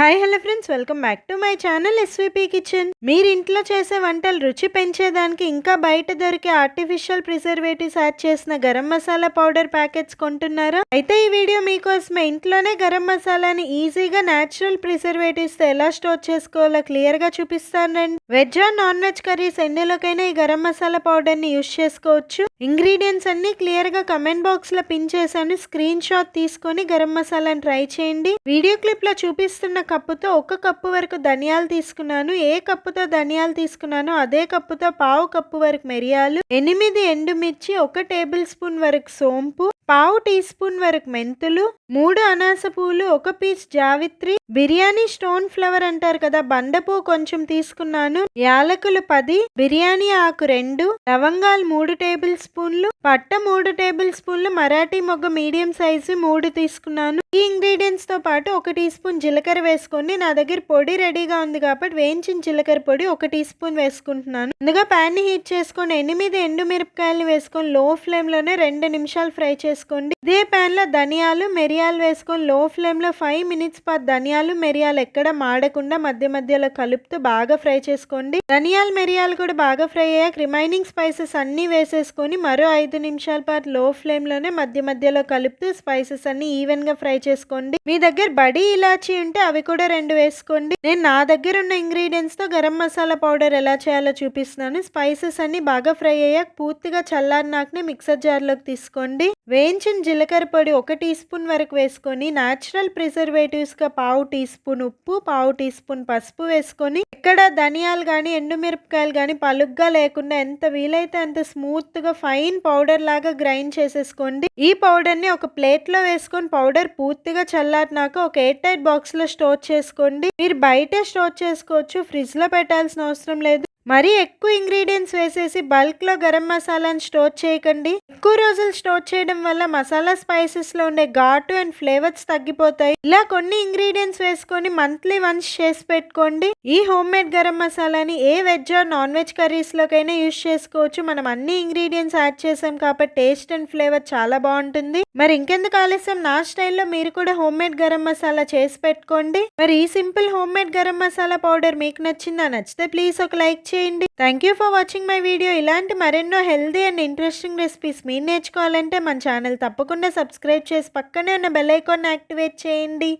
Hi hello friends, welcome back to my channel SVP kitchen. మీరు ఇంట్లో చేసే వంటలు రుచి పెంచేదానికి ఇంకా బయట దొరికే ఆర్టిఫిషియల్ ప్రిజర్వేటివ్స్ యాడ్ చేసిన గరం మసాలా పౌడర్ ప్యాకెట్స్ కొంటున్నారా? అయితే ఈ వీడియో మీకోసమే. ఇంట్లోనే గరం మసాలాని ఈజీగా న్యాచురల్ ప్రిజర్వేటివ్స్ తో ఎలా స్టోర్ చేసుకోవాలో క్లియర్ గా చూపిస్తానండి. Veg or non veg curries ఎన్నిలోకైనా ఈ గరం మసాలా పౌడర్ ని యూజ్ చేసుకోవచ్చు. ఇంగ్రీడియంట్స్ అన్ని క్లియర్ గా కమెంట్ బాక్స్ లో పిన్ చేశాను. స్క్రీన్ షాట్ తీసుకొని గరం మసాలాని ట్రై చేయండి. వీడియో క్లిప్ లో చూపిస్తున్న కప్పుతో 1 కప్పు వరకు ధనియాలు తీసుకున్నాను. ఏ కప్పుతో ధనియాలు తీసుకున్నానో అదే కప్పుతో పావు కప్పు వరకు మిరియాలు, 8 ఎండుమిర్చి, 1 టేబుల్ స్పూన్ వరకు సోంపు, పావు టీ స్పూన్ వరకు మెంతులు, 3 అనాస పూలు, 1 పీస్ జావిత్రి, బిర్యానీ స్టోన్ ఫ్లవర్ అంటారు కదా, బండపూ కొంచెం తీసుకున్నాను, యాలకులు 10, బిర్యానీ ఆకు 2, లవంగాలు 3 టేబుల్ స్పూన్లు, పట్ట 3 టేబుల్ స్పూన్లు, మరాఠీ మొగ్గ మీడియం సైజు 3 తీసుకున్నాను. ఈ ఇంగ్రీడియంట్స్ తో పాటు 1 టీ స్పూన్ జీలకర్ర వేసుకొని, నా దగ్గర పొడి రెడీగా ఉంది కాబట్టి వేయించిన జీలకర్ర పొడి 1 టీ స్పూన్ వేసుకుంటున్నాను. ముందుగా ప్యాన్ ని హీట్ చేసుకొని 8 ఎండు మిరపకాయలు వేసుకొని లో ఫ్లేమ్ లోనే 2 నిమిషాలు ఫ్రై చేసుకోండి. ఇదే ప్యాన్ లో ధనియాలు మిరియాలు వేసుకొని లో ఫ్లేమ్ లో 5 మినిట్స్ పాటు ధనియాలు మిరియాలు ఎక్కడ మాడకుండా మధ్య మధ్యలో కలుపుతూ బాగా ఫ్రై చేసుకోండి. ధనియాలు మిరియాలు కూడా బాగా ఫ్రై అయ్యాక రిమైనింగ్ స్పైసెస్ అన్ని వేసేసుకొని మరో 5 నిమిషాల పాటు లో ఫ్లేమ్ లోనే మధ్య మధ్యలో కలుపుతూ స్పైసెస్ అన్ని ఈవెన్ గా ఫ్రై చేసుకోండి. మీ దగ్గర బడి ఇలాచీ ఉంటే అవి కూడా 2 వేసుకోండి. నేను నా దగ్గర ఉన్న ఇంగ్రీడియంట్స్ తో గరం మసాలా పౌడర్ ఎలా చేయాలో చూపిస్తున్నాను. స్పైసెస్ అన్ని బాగా ఫ్రై అయ్యాక పూర్తిగా చల్లారినాకనే మిక్సర్ జార్ లోకి తీసుకోండి. వేయించిన జీలకర్ర పొడి 1 టీ స్పూన్ వరకు వేసుకొని న్యాచురల్ ప్రిజర్వేటివ్స్ గా పావు టీ స్పూన్ ఉప్పు, పావు టీ స్పూన్ పసుపు వేసుకొని ఇక్కడ ధనియాలు గాని ఎండుమిరపకాయలు గాని పలుగ్గా లేకుండా ఎంత వీలైతే అంత స్మూత్ గా ఫైన్ పౌడర్ లాగా గ్రైండ్ చేసేసుకోండి. ఈ పౌడర్ ని ఒక ప్లేట్ లో వేసుకొని పౌడర్ పూర్తిగా చల్లారినాక ఒక ఎయిర్ టైట్ బాక్స్ లో స్టోర్ చేసుకోండి. మీరు బయటే స్టోర్ చేసుకోవచ్చు, ఫ్రిడ్జ్ లో పెట్టాల్సిన అవసరం లేదు. మరీ ఎక్కువ ఇంగ్రీడియంట్స్ వేసేసి బల్క్ లో గరం మసాలాని స్టోర్ చేయకండి. ఎక్కువ రోజులు స్టోర్ చేయడం వల్ల మసాలా స్పైసెస్ లో ఉండే ఘాటు అండ్ ఫ్లేవర్స్ తగ్గిపోతాయి. ఇలా కొన్ని ఇంగ్రీడియంట్స్ వేసుకొని మంత్లీ వన్స్ చేసి పెట్టుకోండి. ఈ హోమ్ మేడ్ గరం మసాలాని ఏ veg or non veg curries లోకైనా యూజ్ చేసుకోవచ్చు. మనం అన్ని ఇంగ్రీడియంట్స్ యాడ్ చేసాం కాబట్టి టేస్ట్ అండ్ ఫ్లేవర్ చాలా బాగుంటుంది. మరి ఇంకెందుకు ఆలస్యం, నా స్టైల్లో మీరు కూడా హోమ్ మేడ్ గరం మసాలా చేసి పెట్టుకోండి. మరి ఈ simple home made garam masala powder మీకు నచ్చిందా? నచ్చితే ప్లీజ్ ఒక లైక్ చేయండి. Thank you for watching my video. ఇలాంటి మరెన్నో హెల్దీ అండ్ ఇంట్రెస్టింగ్ రెసిపీస్ మీరు నేర్చుకోవాలంటే మన ఛానల్ తప్పకుండా సబ్స్క్రైబ్ చేసి పక్కనే ఉన్న బెల్ ఐకాన్ యాక్టివేట్ చేయండి.